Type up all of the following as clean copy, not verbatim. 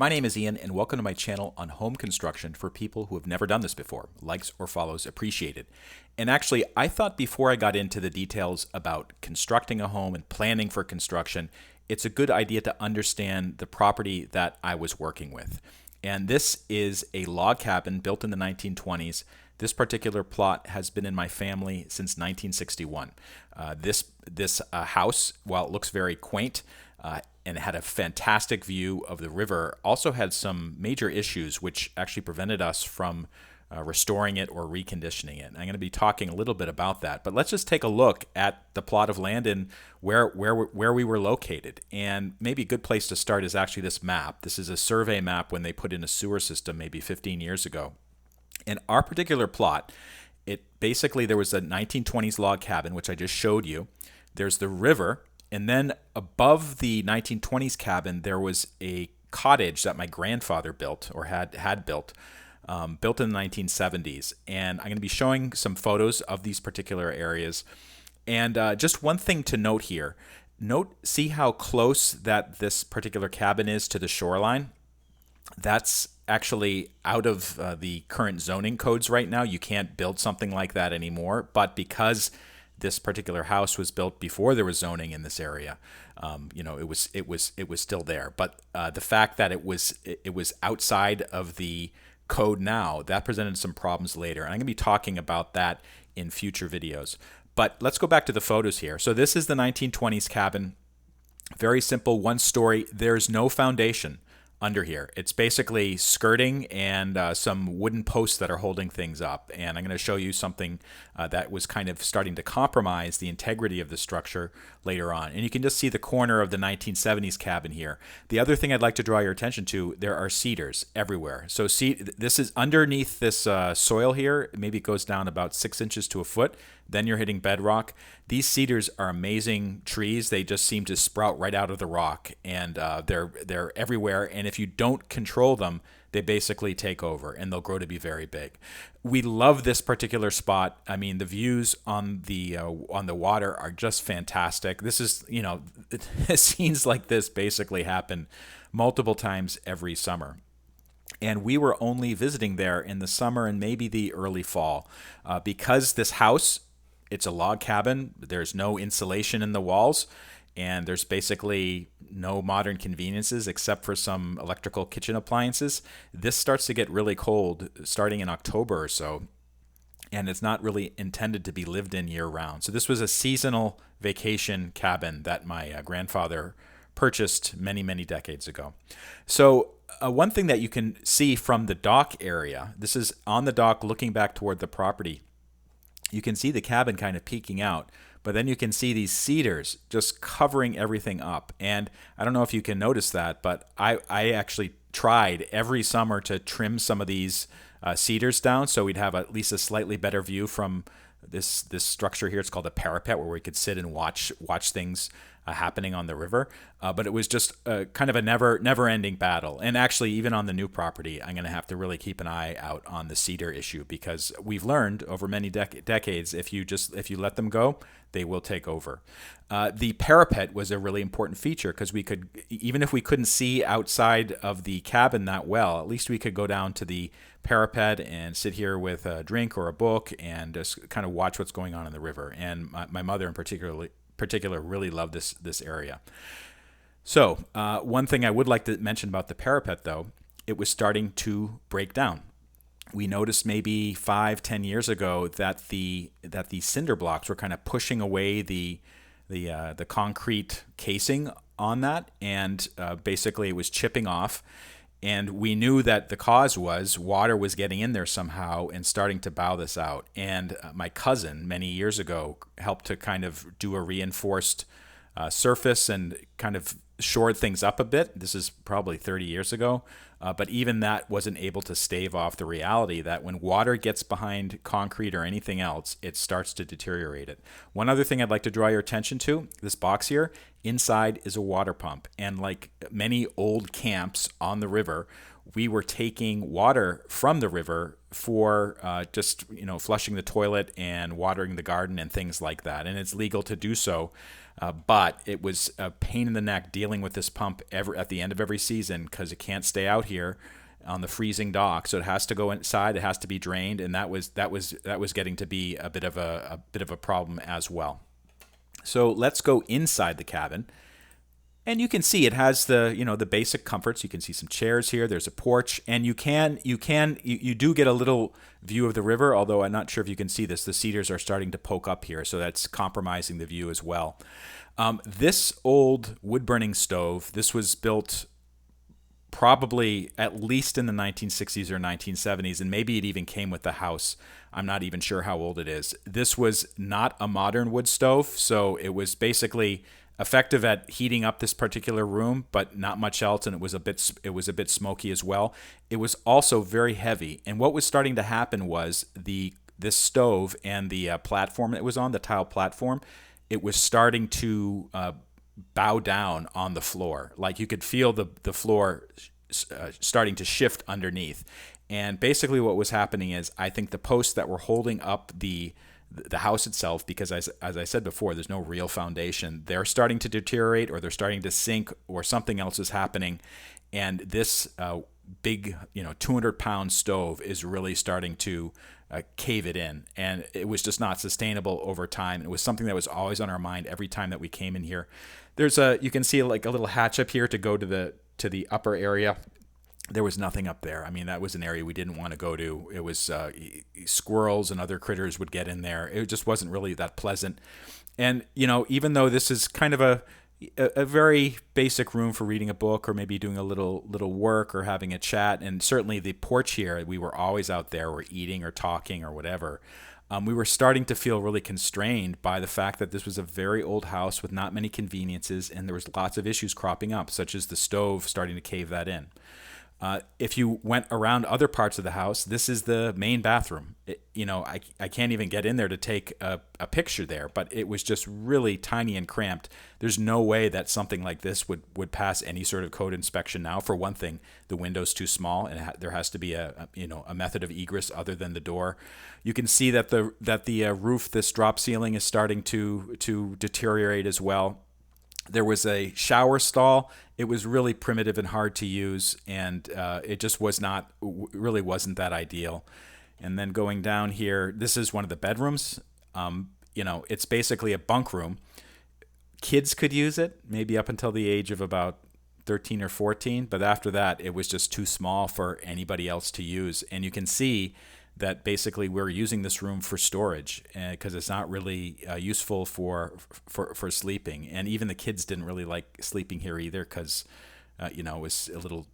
My name is Ian, and welcome to my channel on home construction for people who have never done this before. Likes or follows appreciated. And actually, I thought before I got into the details about constructing a home and planning for construction, it's a good idea to understand the property that I was working with. And this is a log cabin built in the 1920s. This particular plot has been in my family since 1961. This house, while it looks very quaint, and had a fantastic view of the river, also had some major issues which actually prevented us from restoring it or reconditioning it. And I'm going to be talking a little bit about that. But let's just take a look at the plot of land and where we were located. And maybe a good place to start is actually this map. This is a survey map when they put in a sewer system maybe 15 years ago. In our particular plot, there was a 1920s log cabin, which I just showed you. There's the river. And then above the 1920s cabin, there was a cottage that my grandfather built or had built, built in the 1970s. And I'm going to be showing some photos of these particular areas. And just one thing to note here. See how close that this particular cabin is to the shoreline? That's actually out of the current zoning codes right now. You can't build something like that anymore. But because this particular house was built before there was zoning in this area, it was still there. But the fact that it was outside of the code now, that presented some problems later. And I'm going to be talking about that in future videos. But let's go back to the photos here. So this is the 1920s cabin. Very simple, one story. There's no foundation under here. It's basically skirting and some wooden posts that are holding things up. And I'm going to show you something that was kind of starting to compromise the integrity of the structure later on. And you can just see the corner of the 1970s cabin here. The other thing I'd like to draw your attention to, there are cedars everywhere. So see, this is underneath this soil here. Maybe it goes down about 6 inches to a foot. Then you're hitting bedrock. These cedars are amazing trees. They just seem to sprout right out of the rock, and they're everywhere. And if you don't control them, they basically take over, and they'll grow to be very big. We love this particular spot. I mean, the views on the water are just fantastic. This is, scenes like this basically happen multiple times every summer. And we were only visiting there in the summer and maybe the early fall because this house, it's a log cabin. There's no insulation in the walls, and there's basically no modern conveniences except for some electrical kitchen appliances. This starts to get really cold starting in October or so, and it's not really intended to be lived in year-round. So this was a seasonal vacation cabin that my grandfather purchased many, many decades ago. So one thing that you can see from the dock area, this is on the dock looking back toward the property. You can see the cabin kind of peeking out, but then you can see these cedars just covering everything up. And I don't know if you can notice that, but I actually tried every summer to trim some of these cedars down so we'd have at least a slightly better view from this structure here. It's called a parapet, where we could sit and watch things happening on the river. But it was just kind of a never-ending battle. And actually, even on the new property, I'm going to have to really keep an eye out on the cedar issue, because we've learned over many decades, if you let them go, they will take over. The parapet was a really important feature because we could, even if we couldn't see outside of the cabin that well, at least we could go down to the parapet and sit here with a drink or a book and just kind of watch what's going on in the river. And my mother in particular really loved this area. So one thing I would like to mention about the parapet, though, it was starting to break down. We noticed maybe 5-10 years ago that the cinder blocks were kind of pushing away the concrete casing on that, and basically it was chipping off. And we knew that the cause was water was getting in there somehow and starting to bow this out. And my cousin many years ago helped to kind of do a reinforced surface and kind of shored things up a bit. This is probably 30 years ago. But even that wasn't able to stave off the reality that when water gets behind concrete or anything else, it starts to deteriorate it. One other thing I'd like to draw your attention to, this box here, inside is a water pump. And like many old camps on the river, we were taking water from the river for just flushing the toilet and watering the garden and things like that. And it's legal to do so, but it was a pain in the neck dealing with this pump at the end of every season because it can't stay out here on the freezing dock, so it has to go inside. It has to be drained, and that was getting to be a bit of a problem as well. So let's go inside the cabin. And you can see it has the basic comforts. You can see some chairs here. There's a porch, and you do get a little view of the river. Although I'm not sure if you can see this. The cedars are starting to poke up here, so that's compromising the view as well. This old wood burning stove. This was built probably at least in the 1960s or 1970s, and maybe it even came with the house. I'm not even sure how old it is. This was not a modern wood stove, so it was basically effective at heating up this particular room, but not much else, and it was a bit smoky as well. It was also very heavy, and what was starting to happen was this stove and the platform it was on, the tile platform, it was starting to bow down on the floor. Like you could feel the floor starting to shift underneath. And basically what was happening is I think the posts that were holding up the house itself, because as I said before, there's no real foundation, they're starting to deteriorate, or they're starting to sink, or something else is happening. And this big 200-pound stove is really starting to cave it in, and it was just not sustainable over time. It was something that was always on our mind every time that we came in here. You can see like a little hatch up here to go to the upper area. There was nothing up there. I mean, that was an area we didn't want to go to. It was squirrels and other critters would get in there. It just wasn't really that pleasant. And even though this is kind of a very basic room for reading a book or maybe doing a little work or having a chat, and certainly the porch here, we were always out there, or eating or talking or whatever. We were starting to feel really constrained by the fact that this was a very old house with not many conveniences, and there was lots of issues cropping up, such as the stove starting to cave that in. If you went around other parts of the house, this is the main bathroom. I can't even get in there to take a picture there, but it was just really tiny and cramped. There's no way that something like this would pass any sort of code inspection now. For one thing, the window's too small, and there has to be a method of egress other than the door. You can see that the roof, this drop ceiling, is starting to deteriorate as well. There was a shower stall. It was really primitive and hard to use, and it just really wasn't that ideal. And then going down here, this is one of the bedrooms. It's basically a bunk room. Kids could use it, maybe up until the age of about 13 or 14, but after that, it was just too small for anybody else to use. And you can see that basically we're using this room for storage because it's not really useful for sleeping. And even the kids didn't really like sleeping here either because, it was a little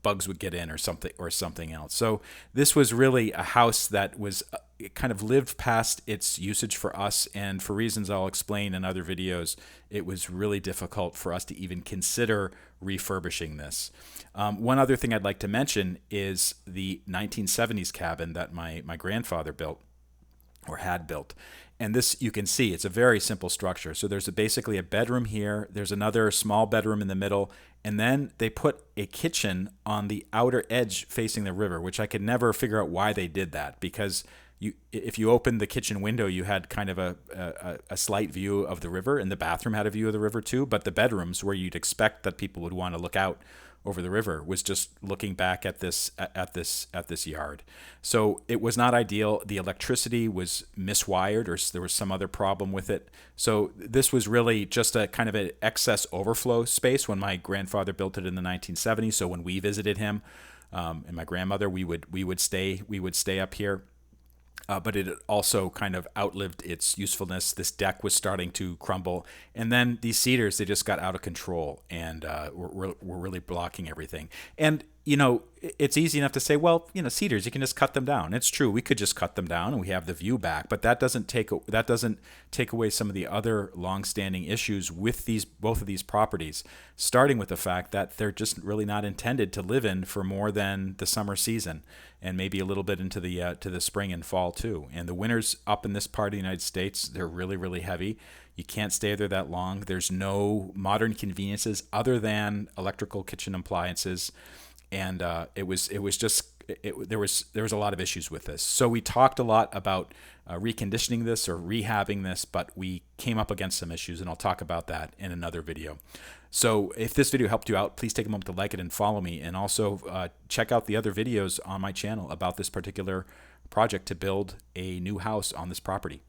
bugs would get in or something else. So this was really a house that was it kind of lived past its usage for us, and for reasons I'll explain in other videos, it was really difficult for us to even consider refurbishing this. One other thing I'd like to mention is the 1970s cabin that my grandfather built or had built. And this, you can see, it's a very simple structure. So there's basically a bedroom here. There's another small bedroom in the middle. And then they put a kitchen on the outer edge facing the river, which I could never figure out why they did that. Because if you opened the kitchen window, you had kind of a slight view of the river. And the bathroom had a view of the river too. But the bedrooms, where you'd expect that people would want to look out over the river, was just looking back at this yard. So it was not ideal. The electricity was miswired, or there was some other problem with it. So this was really just a kind of an excess overflow space when my grandfather built it in the 1970s. So when we visited him, and my grandmother, we would stay up here. But it also kind of outlived its usefulness. This deck was starting to crumble. And then these cedars, they just got out of control and were really blocking everything. And, it's easy enough to say, well, cedars, you can just cut them down. It's true. We could just cut them down and we have the view back. But that doesn't take away some of the other longstanding issues with both of these properties, starting with the fact that they're just really not intended to live in for more than the summer season, and maybe a little bit into the spring and fall too. And the winters up in this part of the United States, they're really, really heavy. You can't stay there that long. There's no modern conveniences other than electrical kitchen appliances. and there was a lot of issues with this. So we talked a lot about reconditioning this or rehabbing this, but we came up against some issues, and I'll talk about that in another video. So if this video helped you out, please take a moment to like it and follow me, and also check out the other videos on my channel about this particular project to build a new house on this property.